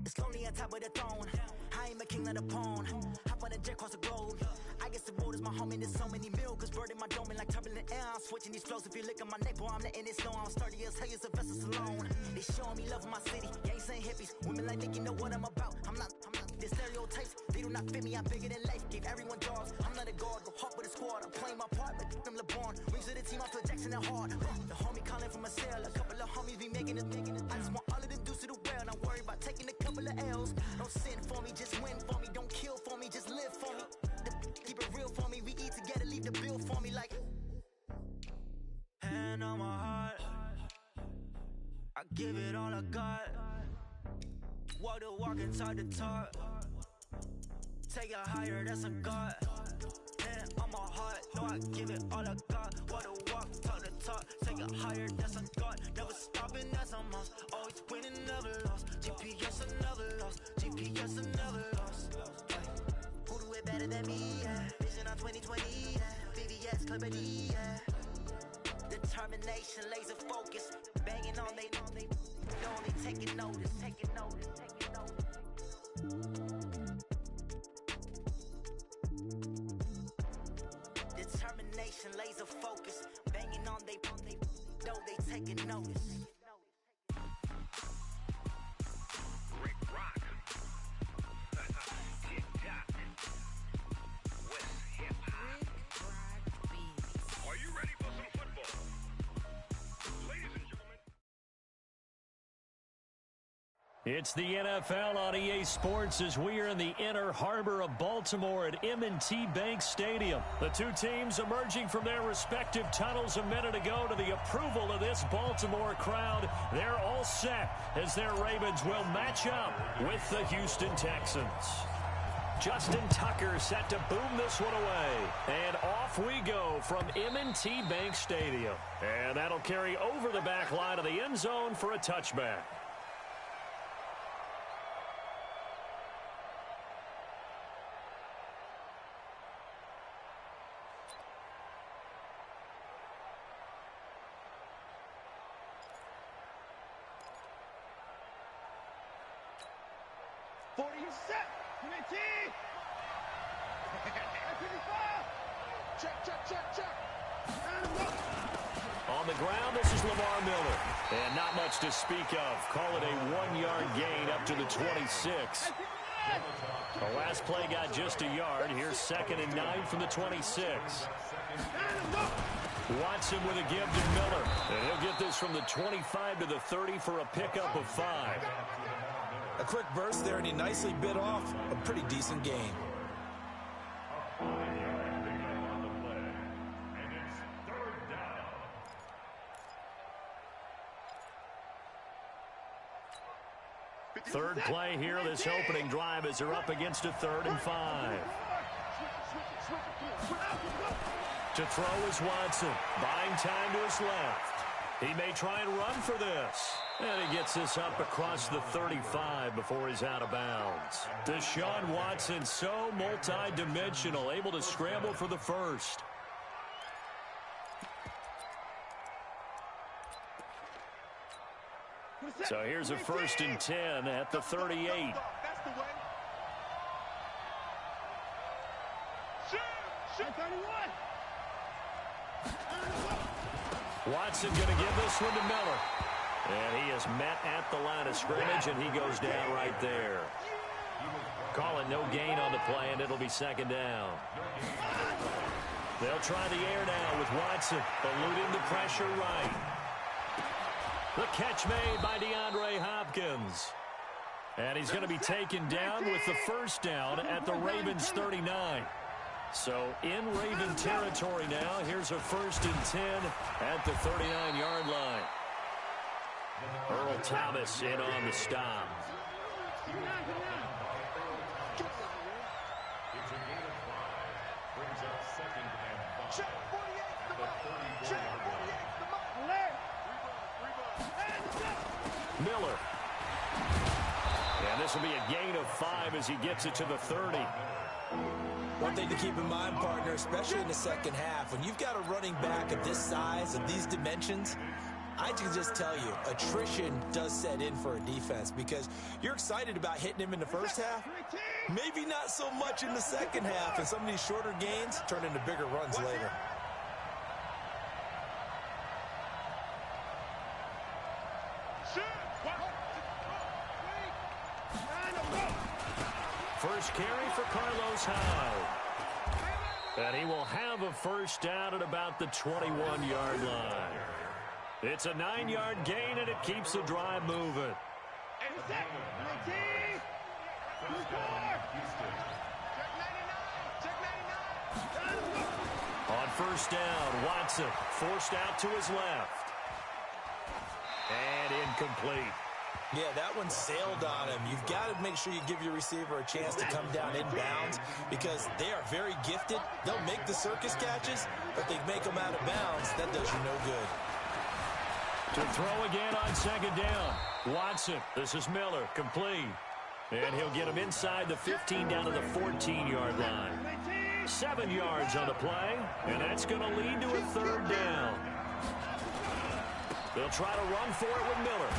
It's lonely on top of the throne. I ain't a king of the pawn. Hop on a jet across the globe. I guess the world is my home and there's so many milkers burning my dome like turbulent air. I'm switching these flows. If you look at my neck, boy, I'm letting it snow. I'm sturdy as hell, it's a vessel alone. They showing me love in my city. Gangs ain't hippies. Women like Nicky know what I'm about. I'm not the stereotypes. They do not fit me. I'm bigger than life. Gave everyone jobs. I'm not a guard. Go hard with a squad. I'm playing my part, but them LeBron. Rings to the team. I feel Jackson and hard. The homie calling from a cell. A couple of homies be making it. I just want all of them dudes to the well. Not worry about taking a couple of L's. Don't sin for me, just win for me. Don't kill for me, just live for me. Keep it real for me. We eat together, leave the bill for me like. Hand on my heart, I give it all I got. Walk the walk and talk the talk. Take it higher, that's a God. Hand on my heart, no, I give it all I got. Walk the walk, talk the talk. Take it higher, that's a God. Never stopping, that's a must. Always winning, never lost. GPS, I never lost. GPS, I never lost. Who do it better than me? Yeah. Vision on 2020. Yeah. VVS, Liberty. Yeah. Determination, laser focus. Banging on they only taking notice. Taking notice. Taking notice. Determination, laser focus. Banging on they know they taking notice. Rick Rock. TikTok. West Hip Hop. Rick Rock Beats. Are you ready for some football? Ladies and gentlemen. It's the NFL on EA Sports as we are in the inner harbor of Baltimore at M&T Bank Stadium. The two teams emerging from their respective tunnels a minute ago to the approval of this Baltimore crowd. They're all set as their Ravens will match up with the Houston Texans. Justin Tucker set to boom this one away. And off we go from M&T Bank Stadium. And that'll carry over the back line of the end zone for a touchback. On the ground, this is Lamar Miller. And not much to speak of. Call it a 1-yard gain up to the 26. The last play got just a yard. Here's 2nd and 9 from the 26. Watson with a give to Miller. And he'll get this from the 25 to the 30 for a pickup of 5. A quick burst there, and he nicely bit off a pretty decent gain. Third play here, this opening drive as they're up against a 3rd and 5. To throw is Watson, buying time to his left. He may try and run for this. And he gets this up across the 35 before he's out of bounds. Deshaun Watson, so multi-dimensional, able to scramble for the first. So here's a 1st and 10 at the 38. Watson going to give this one to Miller. And he is met at the line of scrimmage, and he goes down right there. Calling no gain on the play, and it'll be 2nd down. They'll try the air now with Watson, eluding the pressure right. The catch made by DeAndre Hopkins. And he's going to be taken down with the 1st down at the Ravens 39. So in Raven territory now. Here's a 1st and 10 at the 39-yard line. Earl Thomas in on the stop. Miller. And this will be a gain of 5 as he gets it to the 30. One thing to keep in mind, partner, especially in the second half, when you've got a running back of this size, of these dimensions, I can just tell you, attrition does set in for a defense because you're excited about hitting him in the first half. Maybe not so much in the second half, and some of these shorter gains turn into bigger runs later. First carry for Carlos Hyde. And he will have a first down at about the 21-yard line. It's a 9-yard gain, and it keeps the drive moving. On first down, Watson forced out to his left. And incomplete. Yeah, that one sailed on him. You've got to make sure you give your receiver a chance to come down inbounds because they are very gifted. They'll make the circus catches, but they make them out of bounds. That does you no good. To throw again on second down. Watson, this is Miller, complete. And he'll get him inside the 15 down to the 14-yard line. 7 yards on the play, and that's going to lead to a third down. They'll try to run for it with Miller.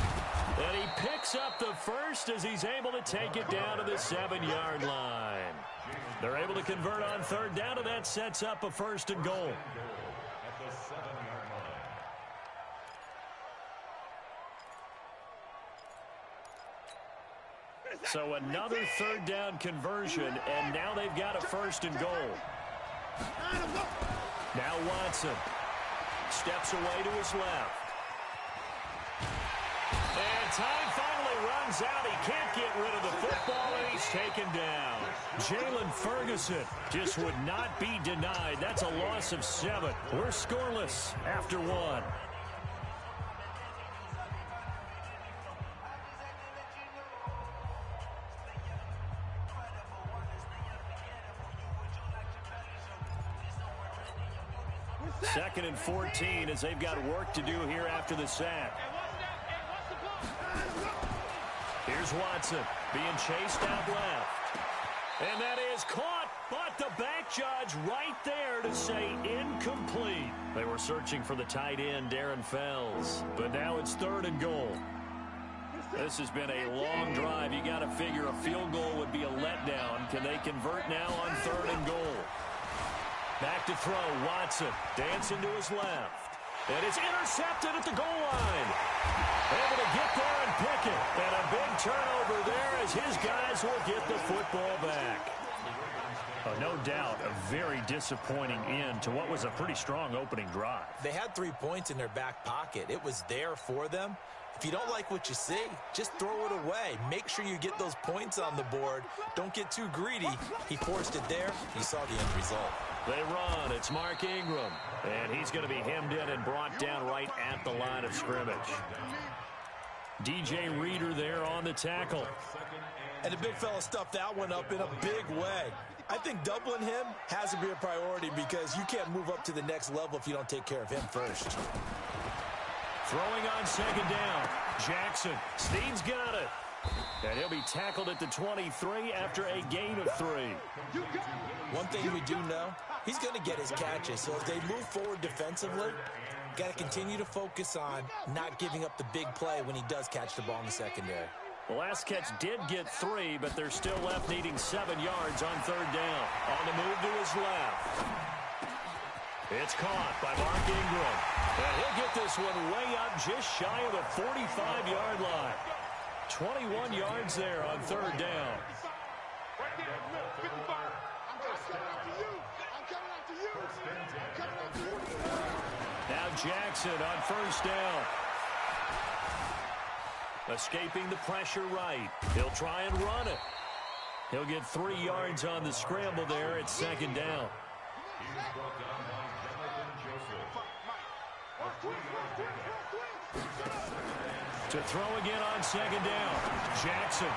And he picks up the first as he's able to take it down to the 7-yard line. They're able to convert on third down, and that sets up a first and goal. So another third down conversion, and now they've got a first and goal. Now Watson steps away to his left. And time finally runs out. He can't get rid of the football, and he's taken down. Jalen Ferguson just would not be denied. That's a loss of 7. We're scoreless after 1. Second and 14 as they've got work to do here after the sack. Here's Watson being chased out left. And that is caught, but the back judge right there to say incomplete. They were searching for the tight end, Darren Fells, but now it's third and goal. This has been a long drive. You got to figure a field goal would be a letdown. Can they convert now on third and goal? Back to throw, Watson dancing to his left. And it's intercepted at the goal line. Able to get there and pick it. And a big turnover there as his guys will get the football back. No doubt a very disappointing end to what was a pretty strong opening drive. They had 3 points in their back pocket. It was there for them. If you don't like what you see, just throw it away. Make sure you get those points on the board. Don't get too greedy. He forced it there. You saw the end result. They run. It's Mark Ingram. And he's going to be hemmed in and brought down right at the line of scrimmage. DJ Reader there on the tackle. And the big fella stuffed that one up in a big way. I think doubling him has to be a priority because you can't move up to the next level if you don't take care of him first. Throwing on second down. Jackson. Snead's got it. And he'll be tackled at the 23 after a gain of 3. One thing we do know, he's going to get his catches. So as they move forward defensively, got to continue to focus on not giving up the big play when he does catch the ball in the secondary. The last catch did get 3, but they're still left needing 7 yards on third down. On the move to his left. It's caught by Mark Ingram. And he'll get this one way up just shy of the 45-yard line. 21 yards there on third down. Now Jackson on first down. Escaping the pressure right. He'll try and run it. He'll get 3 yards on the scramble there at second down. To throw again on second down. Jackson.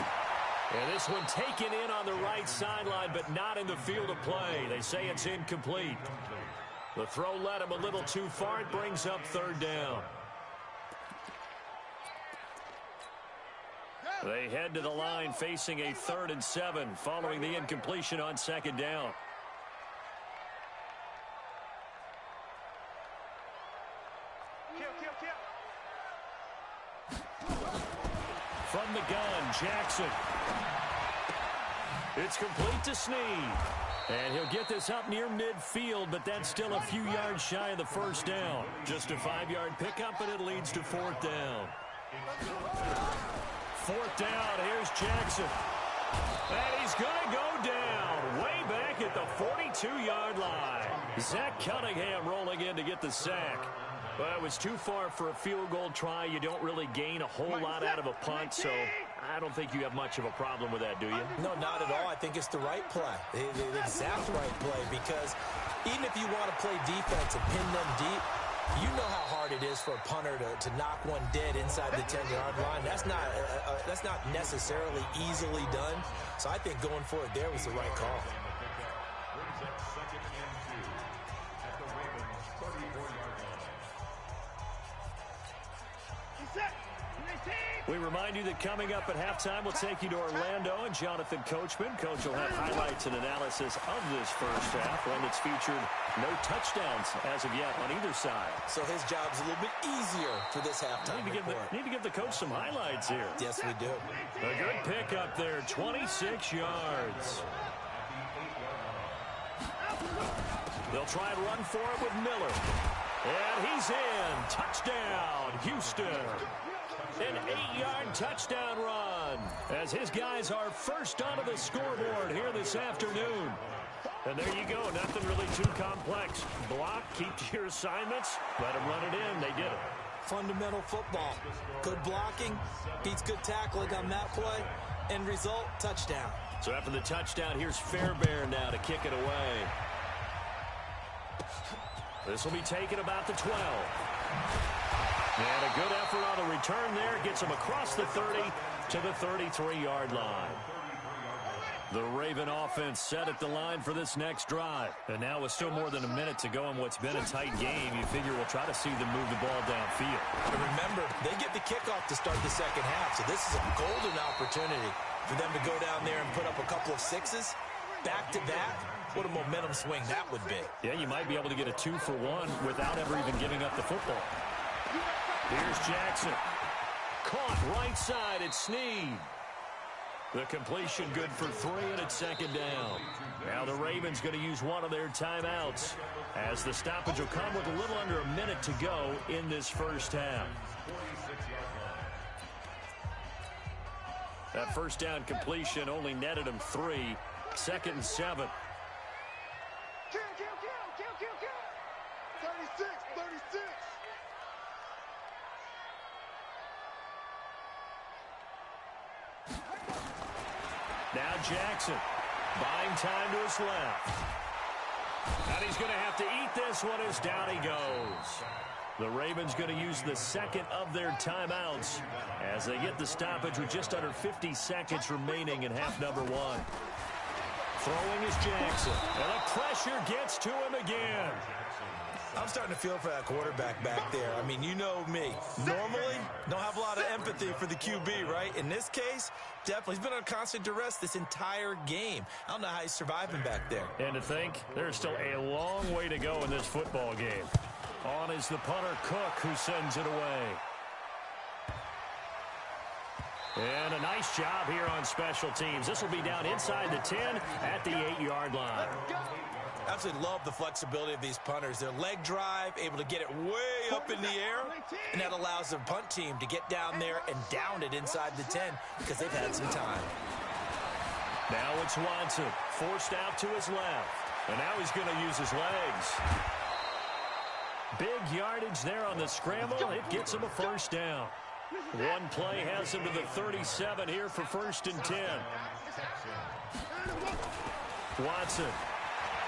And this one taken in on the right sideline, but not in the field of play. They say it's incomplete. The throw led him a little too far. It brings up third down. They head to the line facing a 3rd and 7 following the incompletion on second down. from the gun. Jackson. It's complete to Snead. And he'll get this up near midfield, but that's still a few yards shy of the first down. Just a 5-yard pickup, and it leads to fourth down. Fourth down, here's Jackson. And he's going to go down way back at the 42-yard line. Zach Cunningham rolling in to get the sack. Well, it was too far for a field goal try. You don't really gain a whole lot out of a punt, so I don't think you have much of a problem with that, do you? No, not at all. I think it's the right play, the exact right play, because even if you want to play defense and pin them deep, you know how hard it is for a punter to knock one dead inside the 10-yard line. That's not necessarily easily done. So I think going for it there was the right call. We remind you that coming up at halftime, we'll take you to Orlando and Jonathan Coachman. Coach will have highlights and analysis of this first half, one that's featured no touchdowns as of yet on either side. So his job's a little bit easier for this halftime report. Need to give the coach some highlights here. Yes, we do. A good pick up there, 26 yards. They'll try and run for it with Miller. And he's in. Touchdown, Houston. An 8-yard touchdown run as his guys are first onto the scoreboard here this afternoon. And there you go. Nothing really too complex. Block, keep to your assignments, let them run it in. They did it. Fundamental football. Good blocking beats good tackling on that play. End result, touchdown. So after the touchdown, here's Fairbairn now to kick it away. This will be taken about the 12. And a good effort on the return there. Gets him across the 30 to the 33-yard line. The Raven offense set at the line for this next drive. And now with still more than a minute to go in what's been a tight game, you figure we'll try to see them move the ball downfield. And remember, they get the kickoff to start the second half, so this is a golden opportunity for them to go down there and put up a couple of sixes back-to-back. What a momentum swing that would be. Yeah, you might be able to get a 2-for-1 without ever even giving up the football. Here's Jackson. Caught right side at Snead. The completion good for 3, and it's second down. Now the Ravens going to use one of their timeouts as the stoppage will come with a little under a minute to go in this first half. That first down completion only netted him 3. 2nd and 7. 36. Now Jackson, buying time to his left. And he's going to have to eat this one as down he goes. The Ravens going to use the second of their timeouts as they get the stoppage with just under 50 seconds remaining in half number 1. Throwing is Jackson, and the pressure gets to him again. I'm starting to feel for that quarterback back there. I mean, you know me. Normally, don't have a lot of empathy for the QB, right? In this case, definitely. He's been on constant duress this entire game. I don't know how he's surviving back there. And to think, there's still a long way to go in this football game. On is the punter, Cook, who sends it away. And a nice job here on special teams. This will be down inside the 10 at the 8-yard line. Absolutely love the flexibility of these punters. Their leg drive, able to get it way up in the air, and that allows their punt team to get down there and down it inside the 10 because they've had some time. Now it's Watson, forced out to his left, and now he's going to use his legs. Big yardage there on the scramble. It gets him a first down. One play has him to the 37 here for 1st and 10. Watson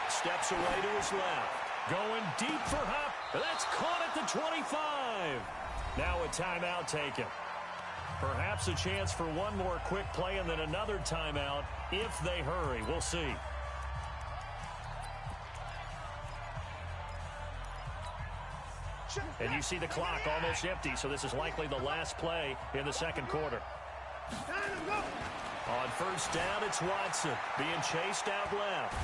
steps away to his left. Going deep for Hop. That's caught at the 25. Now a timeout taken. Perhaps a chance for one more quick play and then another timeout if they hurry. We'll see. And you see the clock almost empty, so this is likely the last play in the second quarter. On first down, it's Watson being chased out left.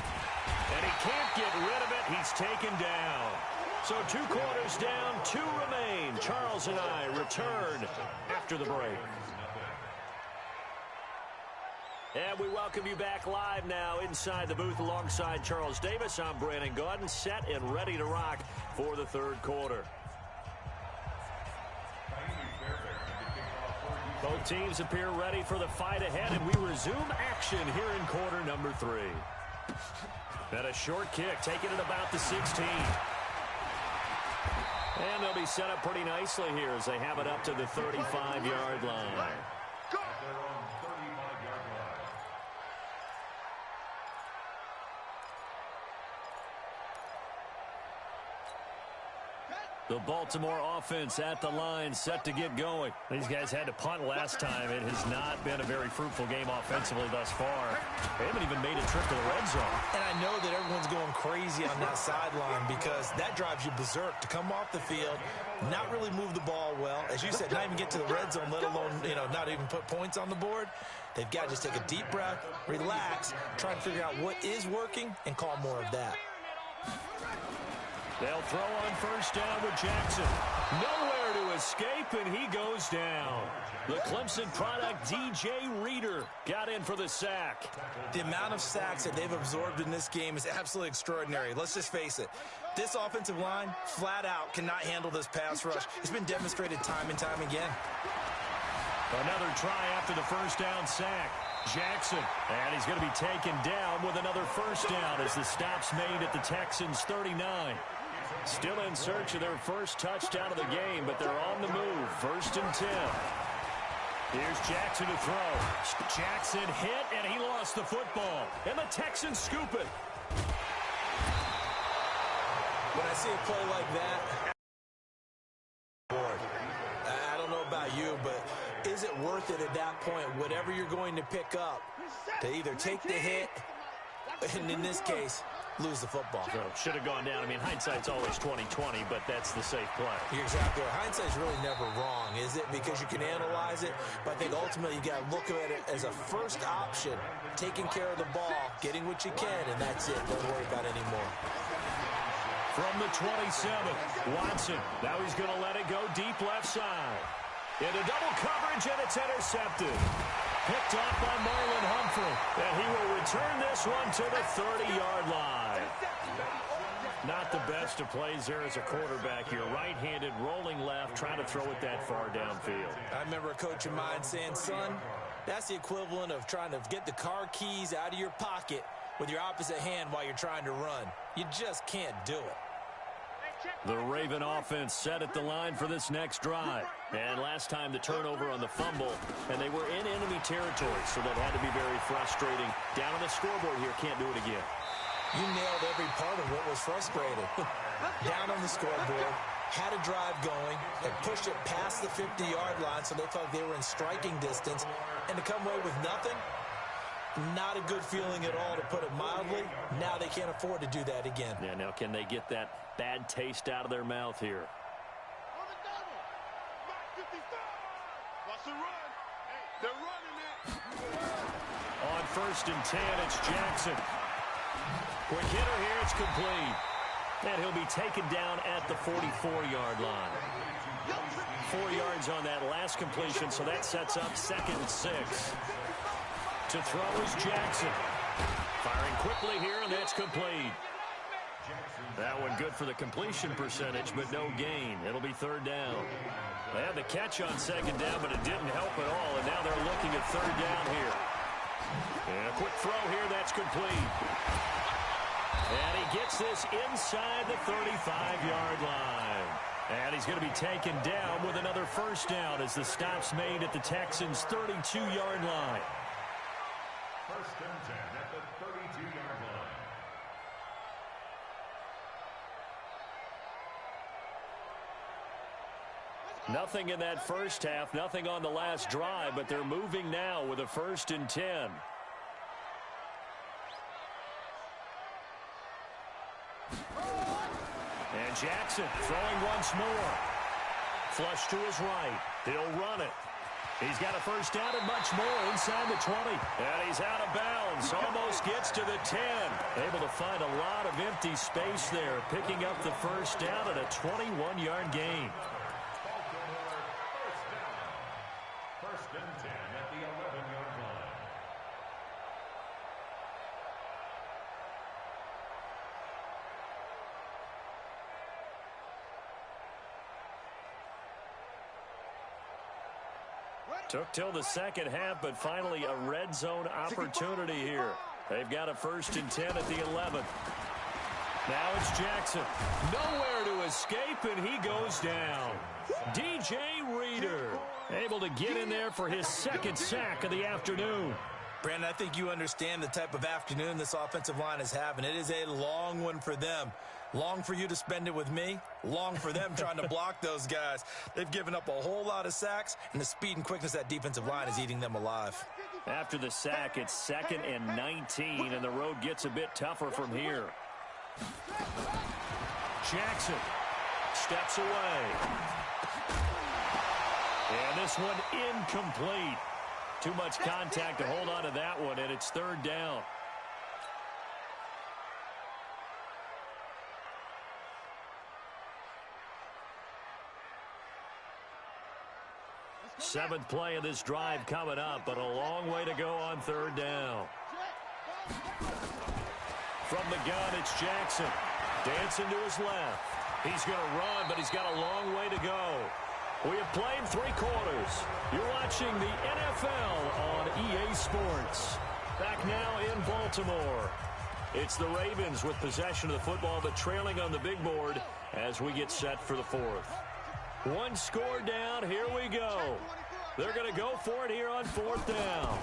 And he can't get rid of it. He's taken down. So 2 quarters down, 2 remain. Charles and I return after the break. And we welcome you back live now inside the booth alongside Charles Davis. I'm Brandon Gaudin, set and ready to rock for the third quarter. Both teams appear ready for the fight ahead, and we resume action here in quarter number 3. And a short kick, taking it about the 16. And they'll be set up pretty nicely here as they have it up to the 35-yard line. The Baltimore offense at the line, set to get going. These guys had to punt last time. It has not been a very fruitful game offensively thus far. They haven't even made a trip to the red zone. And I know that everyone's going crazy on that sideline because that drives you berserk to come off the field, not really move the ball well. As you said, not even get to the red zone, let alone, not even put points on the board. They've got to just take a deep breath, relax, try and figure out what is working, and call more of that. They'll throw on first down with Jackson. Nowhere to escape, and he goes down. The Clemson product, DJ Reader, got in for the sack. The amount of sacks that they've absorbed in this game is absolutely extraordinary. Let's just face it. This offensive line, flat out, cannot handle this pass rush. It's been demonstrated time and time again. Another try after the first down sack. Jackson, and he's going to be taken down with another first down as the stop's made at the Texans' 39. Still in search of their first touchdown of the game, but they're on the move. First and 10. Here's Jackson to throw. Jackson hit, and he lost the football. And the Texans scoop it. When I see a play like that, I don't know about you, but is it worth it at that point, whatever you're going to pick up, to either take the hit, and in this case, lose the football? So should have gone down. I mean, hindsight's always 20/20, but that's the safe play. You're exactly right. Hindsight's really never wrong, is it? Because you can analyze it, but I think ultimately you got to look at it as a first option, taking care of the ball, getting what you can, and that's it. Don't worry about it anymore. From the 27, Watson. Now he's going to let it go deep left side. Into double coverage, and it's intercepted. Picked off by Marlon Humphrey, and he will return this one to the 30-yard line. Not the best of plays there as a quarterback here. Right-handed, rolling left, trying to throw it that far downfield. I remember a coach of mine saying, son, that's the equivalent of trying to get the car keys out of your pocket with your opposite hand while you're trying to run. You just can't do it. The Raven offense set at the line for this next drive. And last time the turnover on the fumble, and they were in enemy territory, so that had to be very frustrating. Down on the scoreboard here, can't do it again. You nailed every part of what was frustrating. Down on the scoreboard, had a drive going, and pushed it past the 50-yard line so they felt they were in striking distance, and to come away with nothing, not a good feeling at all, to put it mildly. Now they can't afford to do that again. Yeah, now can they get that bad taste out of their mouth here? On first and 10, it's Jackson. Quick hitter here, it's complete. And he'll be taken down at the 44-yard line. 4 yards on that last completion, so that sets up 2nd and 6. To throw is Jackson. Firing quickly here, and that's complete. That one good for the completion percentage, but no gain. It'll be 3rd down. They had the catch on 2nd down, but it didn't help at all, and now they're looking at 3rd down here. And a quick throw here, that's complete. And he gets this inside the 35-yard line. And he's going to be taken down with another first down as the stop's made at the Texans' 32-yard line. First and 10 at the 32-yard line. Nothing in that first half, nothing on the last drive, but they're moving now with a 1st and 10. And Jackson throwing once more. Flush to his right. He'll run it. He's got a first down and much more inside the 20. And he's out of bounds. Almost gets to the 10. Able to find a lot of empty space there. Picking up the first down at a 21-yard gain. First and 10 at the 11-yard line. Took till the second half, but finally a red zone opportunity here. They've got a 1st and 10 at the 11th. Now it's Jackson. Nowhere to escape, and he goes down. DJ Reader able to get in there for his 2nd sack of the afternoon. Brandon, I think you understand the type of afternoon this offensive line is having. It is a long one for them. Long for you to spend it with me. Long for them trying to block those guys. They've given up a whole lot of sacks, and the speed and quickness of that defensive line is eating them alive. After the sack, it's 2nd and 19, and the road gets a bit tougher from here. Jackson steps away. And this one incomplete. Too much contact to hold on to that one, and it's 3rd down. Seventh play of this drive coming up, but a long way to go on 3rd down. From the gun, it's Jackson. Dancing to his left. He's going to run, but he's got a long way to go. We have played 3 quarters. You're watching the NFL on EA Sports. Back now in Baltimore. It's the Ravens with possession of the football, but trailing on the big board as we get set for the 4th. 1 score down. Here we go. They're going to go for it here on 4th down.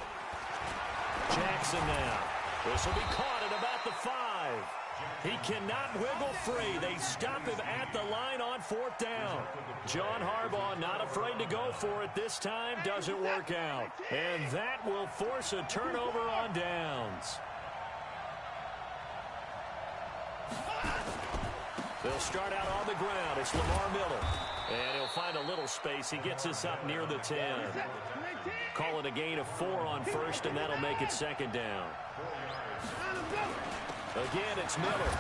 Jackson now. This will be caught at about the 5. He cannot wiggle free. They stop him at the line on 4th down. John Harbaugh not afraid to go for it this time. Doesn't work out. And that will force a turnover on downs. They'll start out on the ground. It's Lamar Miller. And he'll find a little space. He gets us up near the 10. Call it a gain of 4 on 1st, and that'll make it 2nd down. Again, it's Miller.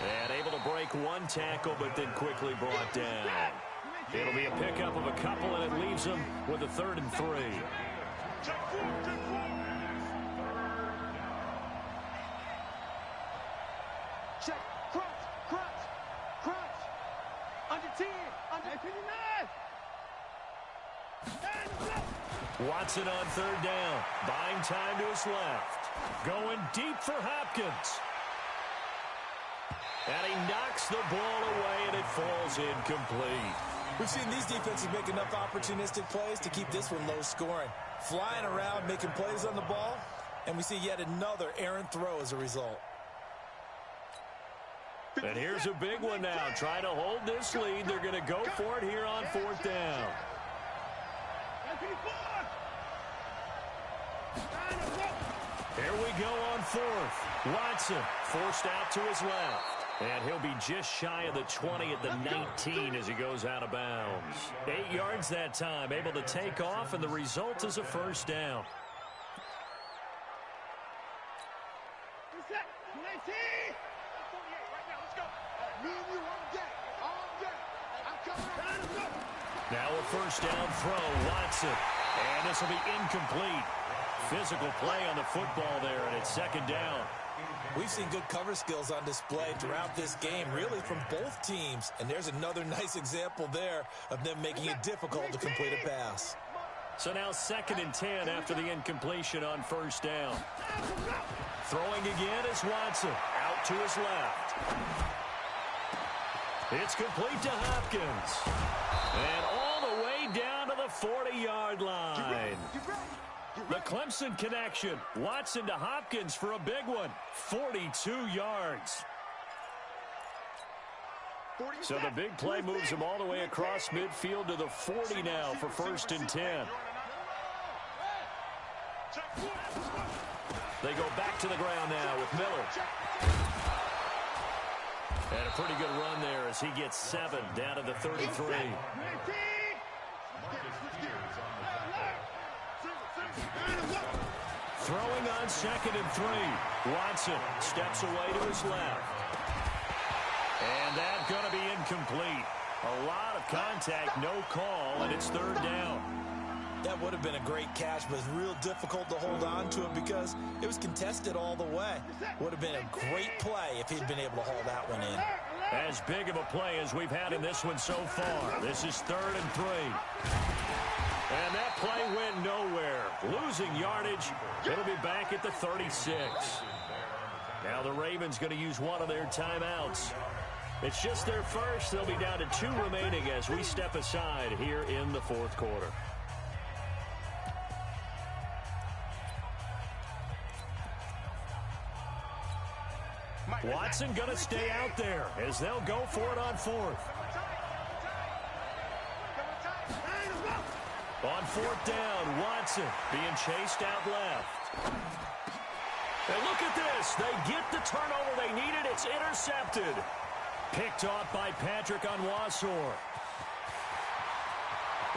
And able to break 1 tackle, but then quickly brought down. It'll be a pickup of a couple, and it leaves him with a 3rd and 3. Check, crunch. Under 10, under 59. Watson on 3rd down. Buying time to his left. Going deep for Hopkins. And he knocks the ball away, and it falls incomplete. We've seen these defenses make enough opportunistic plays to keep this one low scoring. Flying around, making plays on the ball, and we see yet another errant throw as a result. And here's a big one now. Trying to hold this lead. They're going to go for it here on 4th down. Here we go on 4th. Watson forced out to his left. And he'll be just shy of the 20 at the 19 as he goes out of bounds. 8 yards that time. Able to take off, and the result is a 1st down. Now a 1st down throw, Watson. And this will be incomplete. Physical play on the football there, and it's 2nd down. We've seen good cover skills on display throughout this game, really from both teams. And there's another nice example there of them making it difficult to complete a pass. So now 2nd and 10 after the incompletion on 1st down. Throwing again is Watson. Out to his left. It's complete to Hopkins. And all the way down to the 40-yard line. The Clemson connection. Watson to Hopkins for a big one. 42 yards. So the big play moves him all the way across midfield to the 40 now for 1st and 10. They go back to the ground now with Miller. And a pretty good run there as he gets 7 down to the 33. Throwing on 2nd and 3. Watson steps away to his left. And that's going to be incomplete. A lot of contact, no call, and it's 3rd down. That would have been a great catch, but it's real difficult to hold on to it because it was contested all the way. Would have been a great play if he'd been able to haul that one in. As big of a play as we've had in this one so far. This is 3rd and 3. And that play went nowhere. Losing yardage. It'll be back at the 36. Now the Ravens going to use one of their timeouts. It's just their first. They'll be down to 2 remaining as we step aside here in the fourth quarter. Watson going to stay out there as they'll go for it on 4th. On 4th down, Watson being chased out left. And look at this. They get the turnover they needed. It's intercepted. Picked off by Patrick Onwuasor.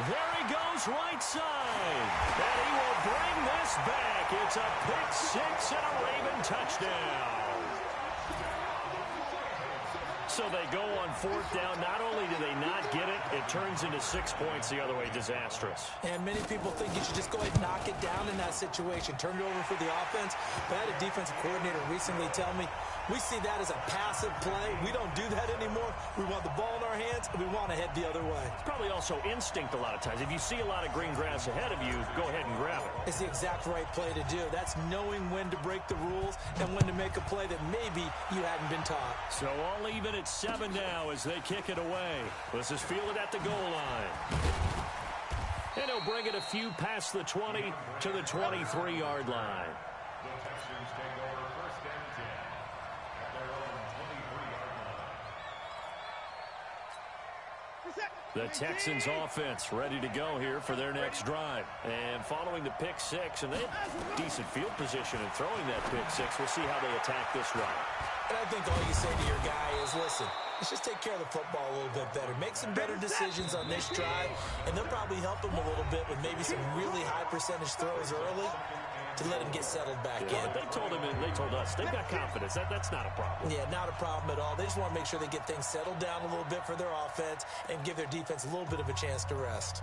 There he goes right side. And he will bring this back. It's a pick 6 and a Raven touchdown. So they go on 4th down. Not only do they not get it, it turns into 6 points the other way. Disastrous. And many people think you should just go ahead and knock it down in that situation. Turn it over for the offense. But I had a defensive coordinator recently tell me, we see that as a passive play. We don't do that anymore. We want the ball in our hands, and we want to head the other way. It's probably also instinct a lot of times. If you see a lot of green grass ahead of you, go ahead and grab it. It's the exact right play to do. That's knowing when to break the rules and when to make a play that maybe you hadn't been taught. So all even at 7 now as they kick it away. This is fielded at the goal line. And he'll bring it a few past the 20 to the 23-yard line. The Texans take over 1st and 10 at their own 23-yard line. The Texans offense ready to go here for their next drive. And following the pick 6, and they have decent field position in throwing that pick 6. We'll see how they attack this drive. And I think all you say to your guy is, listen, let's just take care of the football a little bit better. Make some better decisions on this drive, and they'll probably help him a little bit with maybe some really high percentage throws early to let him get settled back in. But they told him, and they told us, they've got confidence. That's not a problem. Yeah, not a problem at all. They just want to make sure they get things settled down a little bit for their offense and give their defense a little bit of a chance to rest.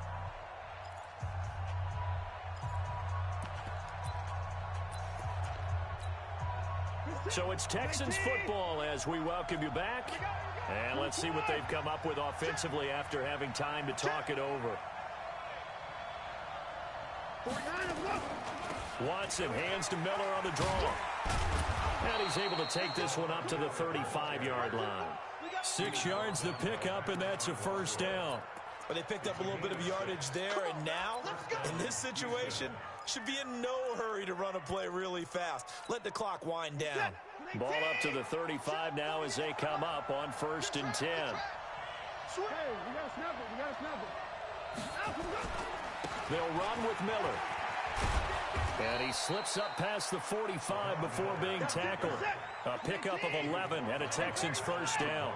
So it's Texans football as we welcome you back. And let's see what they've come up with offensively after having time to talk it over. Watson hands to Miller on the draw. And he's able to take this one up to the 35-yard line. 6 yards to pick up, and that's a 1st down. But they picked up a little bit of yardage there, and now, in this situation, should be in no hurry to run a play really fast. Let the clock wind down. Ball up to the 35 now as they come up on 1st and 10. They'll run with Miller. And he slips up past the 45 before being tackled. A pickup of 11 and a Texans 1st down.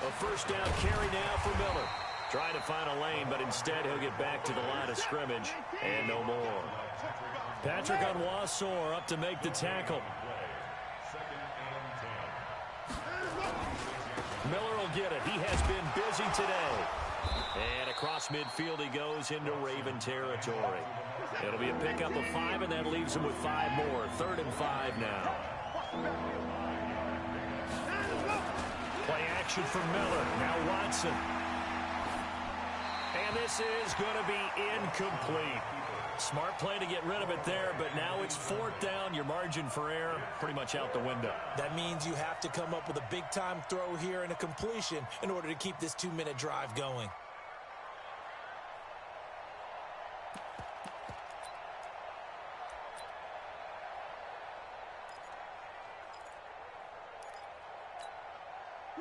A 1st down carry now for Miller. Trying to find a lane, but instead he'll get back to the line of scrimmage and no more. Patrick Onwuasor up to make the tackle. Miller will get it. He has been busy today. And across midfield he goes into Raven territory. It'll be a pickup of 5, and that leaves him with 5 more. 3rd and 5 now. Play action for Miller. Now Watson. And this is going to be incomplete. Smart play to get rid of it there, but now it's 4th down. Your margin for error pretty much out the window. That means you have to come up with a big-time throw here and a completion in order to keep this 2-minute drive going.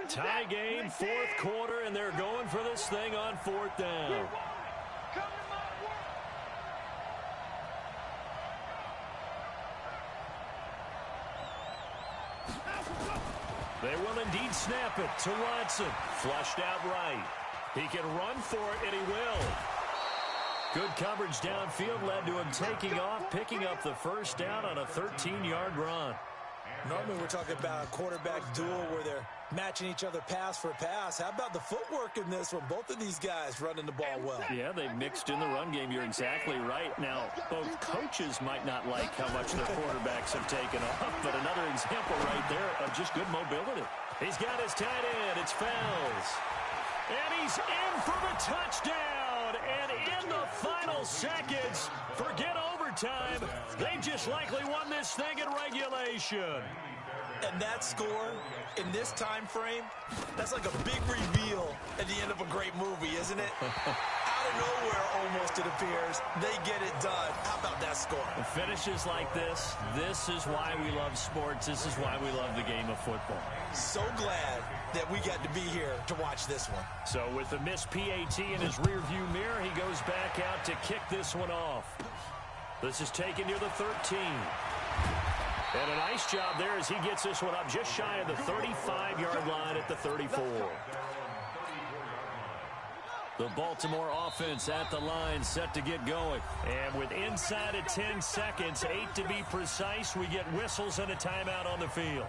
Tie game, 4th quarter, and they're going for this thing on 4th down. They will indeed snap it to Watson. Flushed out right. He can run for it, and he will. Good coverage downfield led to him taking off, picking up the 1st down on a 13-yard run. Normally we're talking about a quarterback duel where they're matching each other pass for pass. How about the footwork in this one? Both of these guys running the ball well. Yeah, they mixed in the run game. You're exactly right. Now, both coaches might not like how much their quarterbacks have taken off, but another example right there of just good mobility. He's got his tight end. It's Fells. And he's in for the touchdown. And in the final seconds, forget overtime, they just likely won this thing in regulation. And that score in this time frame, that's like a big reveal at the end of a great movie, isn't it? Out of nowhere, almost, it appears, they get it done. How about that score? Finishes like this is why we love sports. This is why we love the game of football. So glad that we got to be here to watch this one. So with the missed PAT in his rearview mirror, he goes back out to kick this one off. This is taken near the 13. And a nice job there as he gets this one up just shy of the 35-yard line at the 34. The Baltimore offense at the line, set to get going. And with inside of 10 seconds, 8 to be precise, we get whistles and a timeout on the field.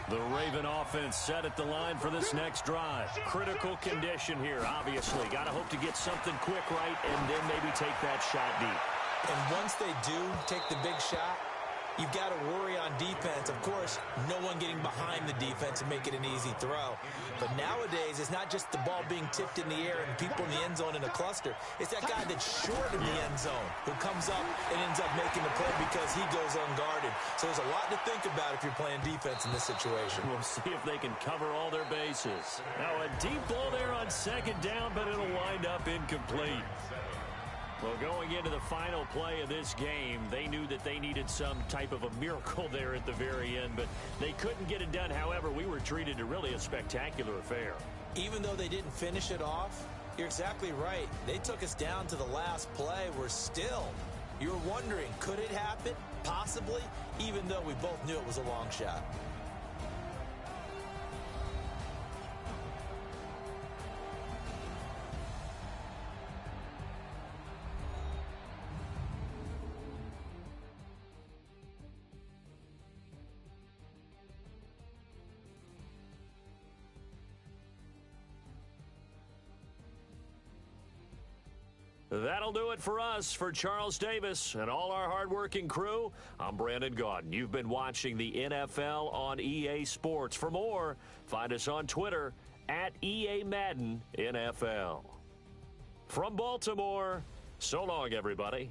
The Raven offense set at the line for this next drive. Critical condition here, obviously. Got to hope to get something quick right and then maybe take that shot deep. And once they do take the big shot, you've got to worry on defense. Of course, no one getting behind the defense and make it an easy throw. But nowadays, it's not just the ball being tipped in the air and people in the end zone in a cluster. It's that guy that's short of the end zone who comes up and ends up making the play because he goes unguarded. So there's a lot to think about if you're playing defense in this situation. We'll see if they can cover all their bases. Now a deep ball there on second down, but it'll wind up incomplete. Well, going into the final play of this game, they knew that they needed some type of a miracle there at the very end, but they couldn't get it done. However, we were treated to really a spectacular affair. Even though they didn't finish it off, you're exactly right. They took us down to the last play. You're wondering, could it happen? Possibly, even though we both knew it was a long shot. That'll do it for us. For Charles Davis and all our hardworking crew, I'm Brandon Gaudin. You've been watching the NFL on EA Sports. For more, find us on Twitter at EA Madden NFL. From Baltimore, so long, everybody.